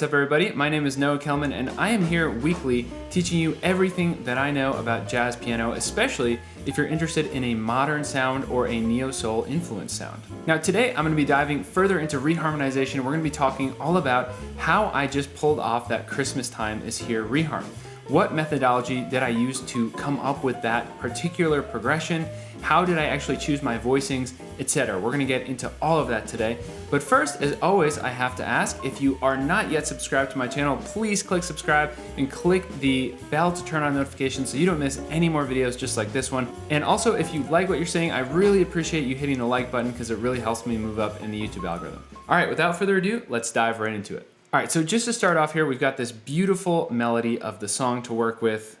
what's up everybody? My name is Noah Kellman and I am here weekly teaching you everything that I know about jazz piano, especially if you're interested in a modern sound or a neo-soul influence sound. Now today I'm going to be diving further into reharmonization. We're going to be talking all about how I just pulled off that Christmas time is here reharm. What methodology did I use to come up with that particular progression? How did I actually choose my voicings, etc.? We're gonna get into all of that today. But first, as always, I have to ask, if you are not yet subscribed to my channel, please click subscribe and click the bell to turn on notifications so you don't miss any more videos just like this one. And also, if you like what you're seeing, I really appreciate you hitting the like button because it really helps me move up in the YouTube algorithm. All right, without further ado, let's dive right into it. All right, so just to start off here, we've got this beautiful melody of the song to work with.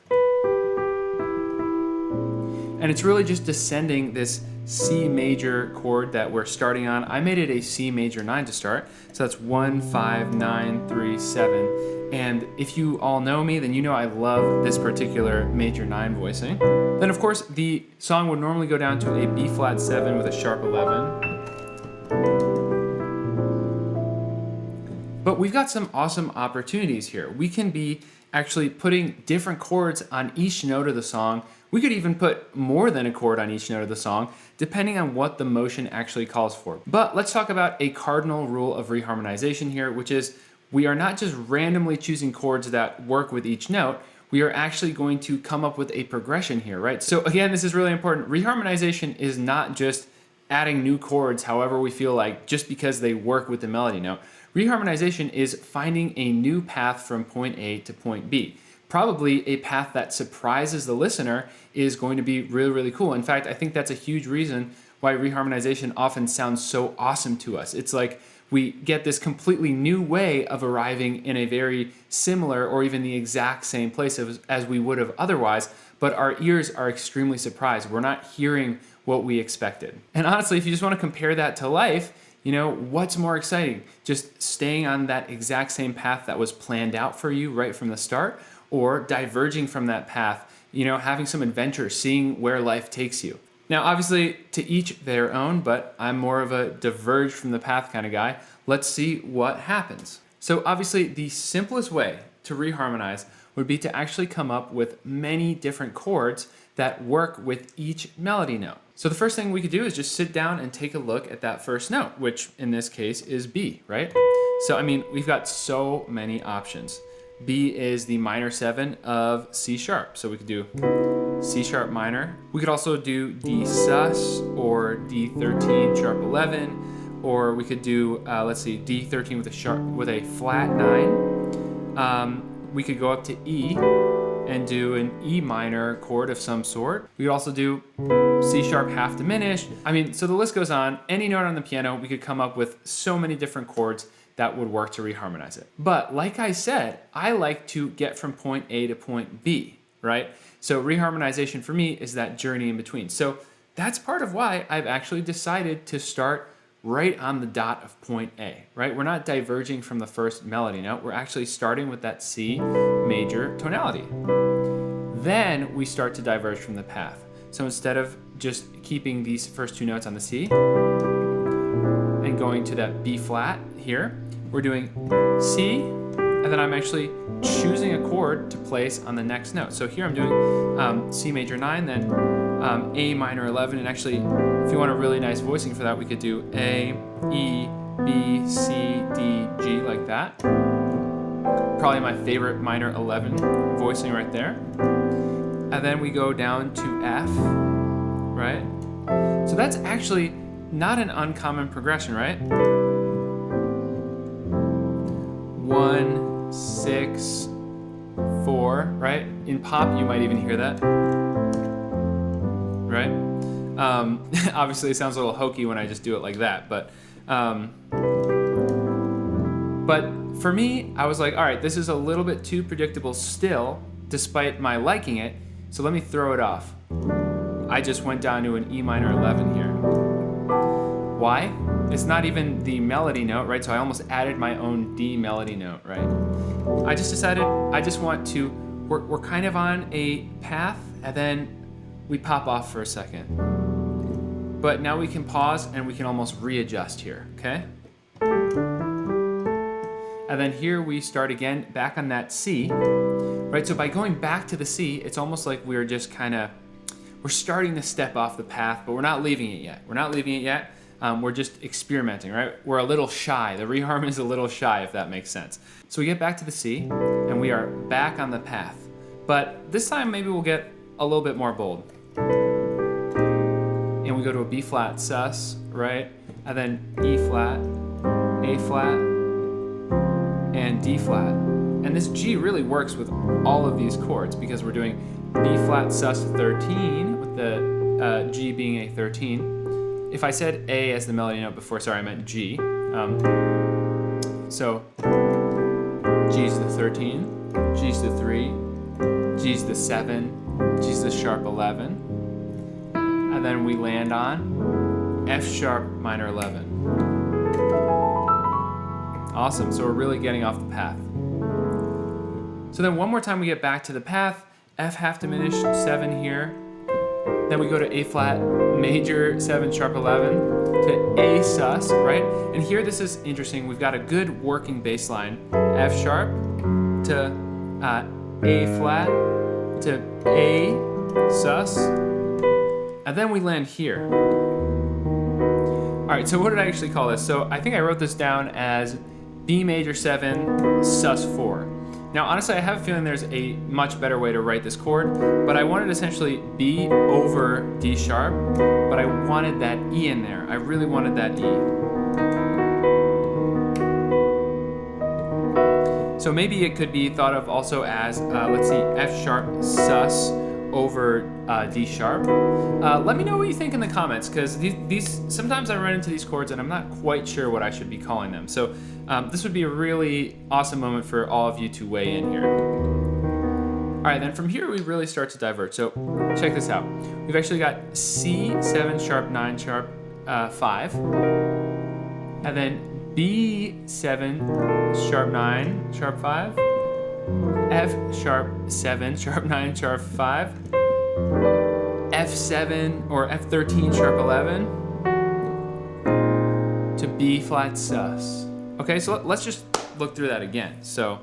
And it's really just descending this C major chord that we're starting on. I made it a C major 9 to start. So that's 1, 5, 9, 3, 7. And if you all know me, then you know I love this particular major 9 voicing. Then of course, the song would normally go down to a B flat 7 with a sharp 11. But we've got some awesome opportunities here. We can be actually putting different chords on each note of the song. We could even put more than a chord on each note of the song, depending on what the motion actually calls for. But let's talk about a cardinal rule of reharmonization here, which is we are not just randomly choosing chords that work with each note, we are actually going to come up with a progression here, right? So again, this is really important. Reharmonization is not just adding new chords however we feel like, just because they work with the melody note. Reharmonization is finding a new path from point A to point B. Probably a path that surprises the listener is going to be really, really cool. In fact, I think that's a huge reason why reharmonization often sounds so awesome to us. It's like we get this completely new way of arriving in a very similar or even the exact same place as we would have otherwise, but our ears are extremely surprised. We're not hearing what we expected. And honestly, if you just want to compare that to life, you know, what's more exciting? Just staying on that exact same path that was planned out for you right from the start, or diverging from that path, you know, having some adventure, seeing where life takes you. Now, obviously, to each their own, but I'm more of a diverge from the path kind of guy. Let's see what happens. So obviously, the simplest way to reharmonize would be to actually come up with many different chords that work with each melody note. So the first thing we could do is just sit down and take a look at that first note, which in this case is B, right? So, I mean, we've got so many options. B is the minor 7 of C sharp. So we could do C sharp minor. We could also do D sus or D13 sharp 11, or we could do, let's see, D13 with a flat 9. We could go up to E and do an E minor chord of some sort. We could also do C sharp half diminished. I mean, so the list goes on. Any note on the piano, we could come up with so many different chords that would work to reharmonize it. But like I said, I like to get from point A to point B, right? So reharmonization for me is that journey in between. So that's part of why I've actually decided to start right on the dot of point A, right? We're not diverging from the first melody note. We're actually starting with that C major tonality. Then we start to diverge from the path. So instead of just keeping these first two notes on the C and going to that B flat here, we're doing C, and then I'm actually choosing a chord to place on the next note. So here I'm doing C major 9, then A minor 11, and actually, if you want a really nice voicing for that, we could do A, E, B, C, D, G, like that. Probably my favorite minor 11 voicing right there. And then we go down to F, right? So that's actually not an uncommon progression, right? 1, 6, 4, right? In pop, you might even hear that, right? Obviously, it sounds a little hokey when I just do it like that, but for me, I was like, all right, this is a little bit too predictable still, despite my liking it, so let me throw it off. I just went down to an E minor 11 here. Why? It's not even the melody note, right? So I almost added my own D melody note, right? I just decided I just want to, we're kind of on a path and then we pop off for a second. But now we can pause and we can almost readjust here, okay? And then here we start again back on that C, right? So by going back to the C, it's almost like we're just we're starting to step off the path, but we're not leaving it yet. We're not leaving it yet. We're just experimenting, right? We're a little shy. The reharm is a little shy, if that makes sense. So we get back to the C, and we are back on the path. But this time maybe we'll get a little bit more bold. And we go to a B flat sus, right? And then E flat, A flat, and D flat. And this G really works with all of these chords because we're doing B flat sus 13 with the G being a 13. If I said A as the melody note before, sorry, I meant G. So G's the 13, G's the 3, G's the 7, G's the sharp 11, and then we land on F sharp minor 11. Awesome, so we're really getting off the path. So then one more time we get back to the path, F half diminished 7 here, then we go to A flat major 7 sharp 11 to A sus, right? And here this is interesting, we've got a good working bass line, F sharp to A flat to A sus, and then we land here. All right, so what did I actually call this? So I think I wrote this down as B major 7 sus 4. Now honestly, I have a feeling there's a much better way to write this chord, but I wanted essentially B over D sharp, but I wanted that E in there. I really wanted that E. So maybe it could be thought of also as, let's see, F sharp sus over D sharp. Let me know what you think in the comments, because these sometimes I run into these chords and I'm not quite sure what I should be calling them. So this would be a really awesome moment for all of you to weigh in here. All right, then from here we really start to divert. So check this out. We've actually got C 7 sharp 9 sharp 5, and then B 7 sharp 9 sharp 5, F sharp 7 sharp 9 sharp 5, F7 or F13 sharp 11 to B flat sus. Okay, so let's just look through that again. So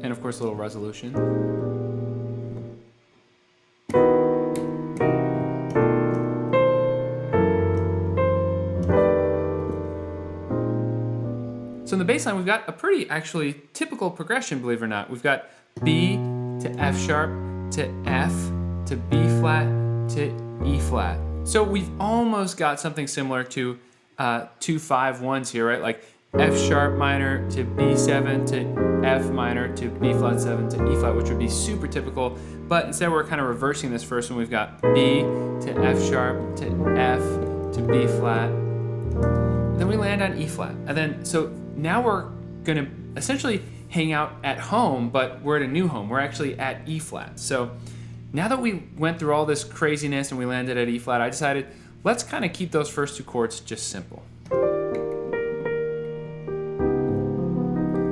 and of course a little resolution. So in the bass line, we've got a pretty actually typical progression, believe it or not. We've got B to F sharp to F to B flat to E flat. So we've almost got something similar to 2 5 1s here, right? Like F sharp minor to B7 to F minor to B flat 7 to E flat, which would be super typical. But instead we're kind of reversing this first one. We've got B to F sharp to F to B flat. And then we land on E flat. And then, so now we're gonna essentially hang out at home, but we're at a new home. We're actually at E flat. So now that we went through all this craziness and we landed at E flat, I decided let's kind of keep those first two chords just simple.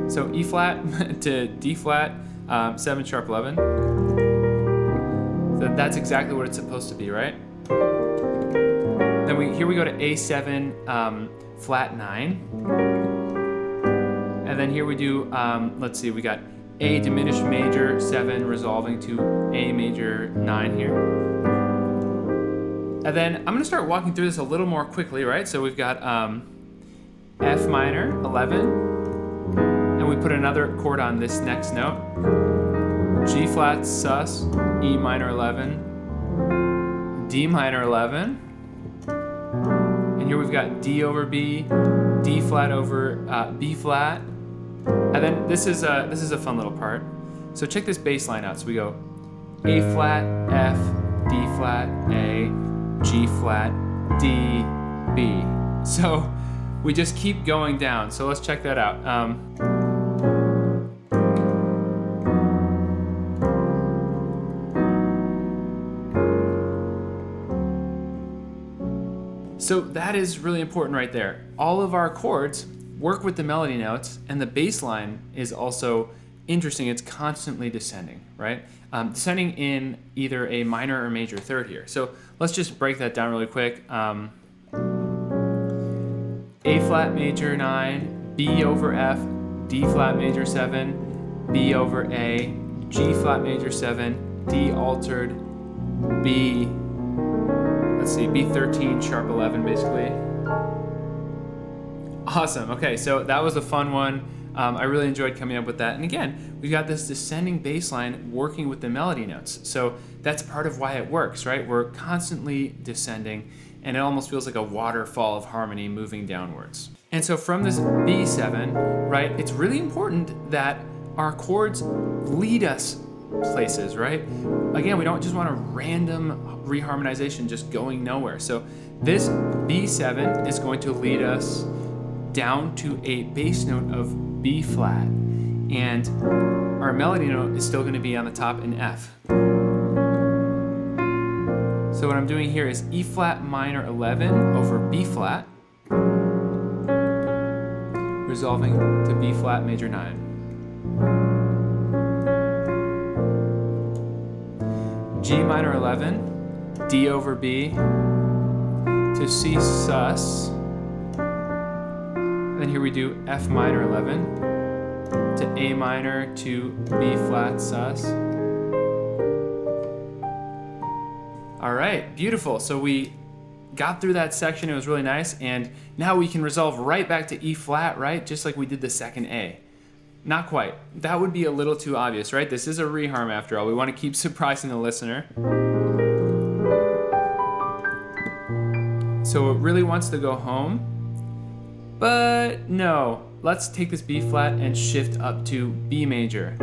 So E flat to D flat, 7 sharp 11. So that's exactly what it's supposed to be, right? Then here we go to A7 flat 9. And then here we do, let's see, we got A diminished major 7 resolving to A major 9 here. And then I'm gonna start walking through this a little more quickly, right? So we've got F minor 11, and we put another chord on this next note. G flat sus, E minor 11, D minor 11, and here we've got D over B, D flat over B flat, and then this is a fun little part. So check this bass line out. So we go A flat, F, D flat, A, G flat, D, B. So we just keep going down. So let's check that out. So that is really important right there. All of our chords work with the melody notes, and the bass line is also interesting. It's constantly descending, right? descending in either a minor or major third here. So let's just break that down really quick. A flat major 9, B over F, D flat major 7, B over A, G flat major 7, D altered, B, B13, sharp 11 basically. Awesome. Okay, so that was a fun one. I really enjoyed coming up with that. And again, we've got this descending bass line working with the melody notes. So that's part of why it works, right? We're constantly descending, and it almost feels like a waterfall of harmony moving downwards. And so from this B7, right, it's really important that our chords lead us places, right? Again, we don't just want a random reharmonization just going nowhere. So this B7 is going to lead us down to a bass note of B flat, and our melody note is still going to be on the top in F. So what I'm doing here is E flat minor 11 over B flat, resolving to B flat major 9. G minor 11, D over B, to C sus. Then here we do F minor 11 to A minor to B flat sus. All right, beautiful. So we got through that section. It was really nice. And now we can resolve right back to E flat, right? Just like we did the second A. Not quite. That would be a little too obvious, right? This is a reharm after all. We want to keep surprising the listener. So it really wants to go home. But no, let's take this B flat and shift up to B major.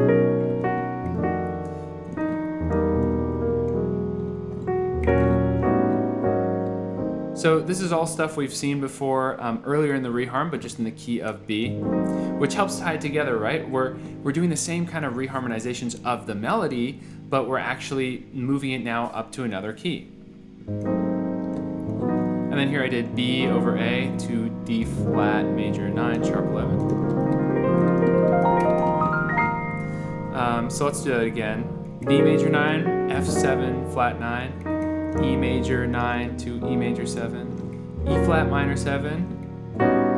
So this is all stuff we've seen before earlier in the reharm, but just in the key of B, which helps tie it together, right? We're doing the same kind of reharmonizations of the melody, but we're actually moving it now up to another key. And then here I did B over A to D flat major 9 sharp 11. So let's do that again. B major 9, F7 flat 9, E major 9 to E major 7, E flat minor 7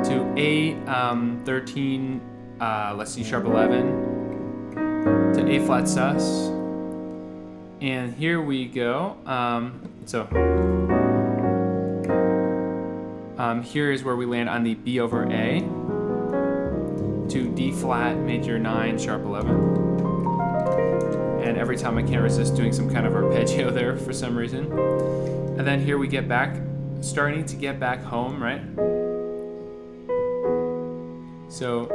to A 13, C sharp 11 to A flat sus. And here we go. Here is where we land on the B over A to D flat major 9 sharp 11. And every time I can't resist doing some kind of arpeggio there for some reason. And then here we get back, starting to get back home, right? So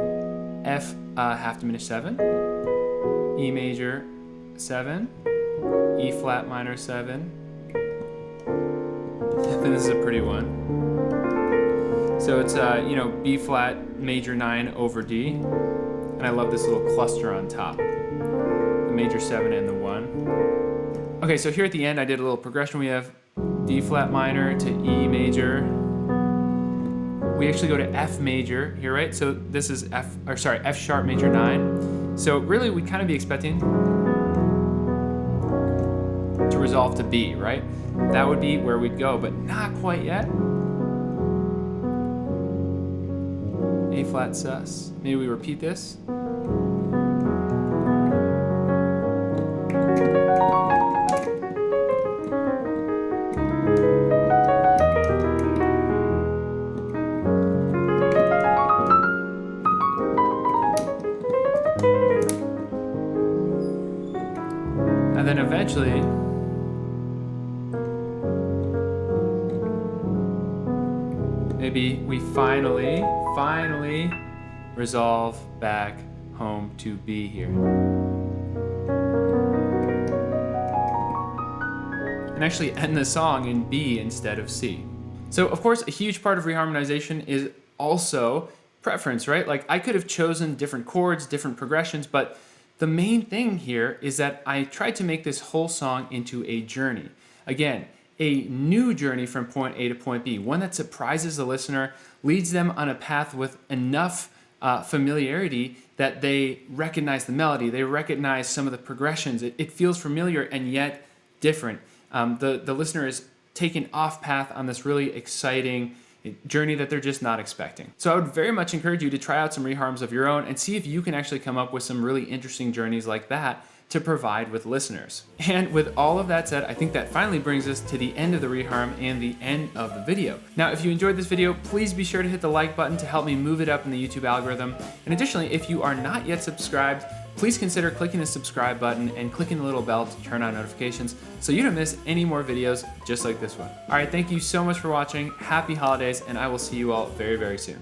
F half diminished 7, E major 7, E flat minor 7. I think this is a pretty one. So it's B flat major 9 over D, and I love this little cluster on top, the major 7 and the 1. Okay, so here at the end I did a little progression. We have D flat minor to E major. We actually go to F major here, right? So this is F sharp major 9. So really we'd kind of be expecting to resolve to B, right? That would be where we'd go, but not quite yet. A flat sus. Maybe we repeat this. And then eventually maybe we finally resolve back home to B here. And actually end the song in B instead of C. So of course, a huge part of reharmonization is also preference, right? Like I could have chosen different chords, different progressions, but the main thing here is that I tried to make this whole song into a journey. Again, a new journey from point A to point B, one that surprises the listener, leads them on a path with enough familiarity that they recognize the melody, they recognize some of the progressions. It feels familiar and yet different. The listener is taken off path on this really exciting journey that they're just not expecting. So I would very much encourage you to try out some reharms of your own and see if you can actually come up with some really interesting journeys like that to provide with listeners. And with all of that said, I think that finally brings us to the end of the reharm and the end of the video. Now, if you enjoyed this video, please be sure to hit the like button to help me move it up in the YouTube algorithm. And additionally, if you are not yet subscribed, please consider clicking the subscribe button and clicking the little bell to turn on notifications so you don't miss any more videos just like this one. All right, thank you so much for watching. Happy holidays, and I will see you all very, very soon.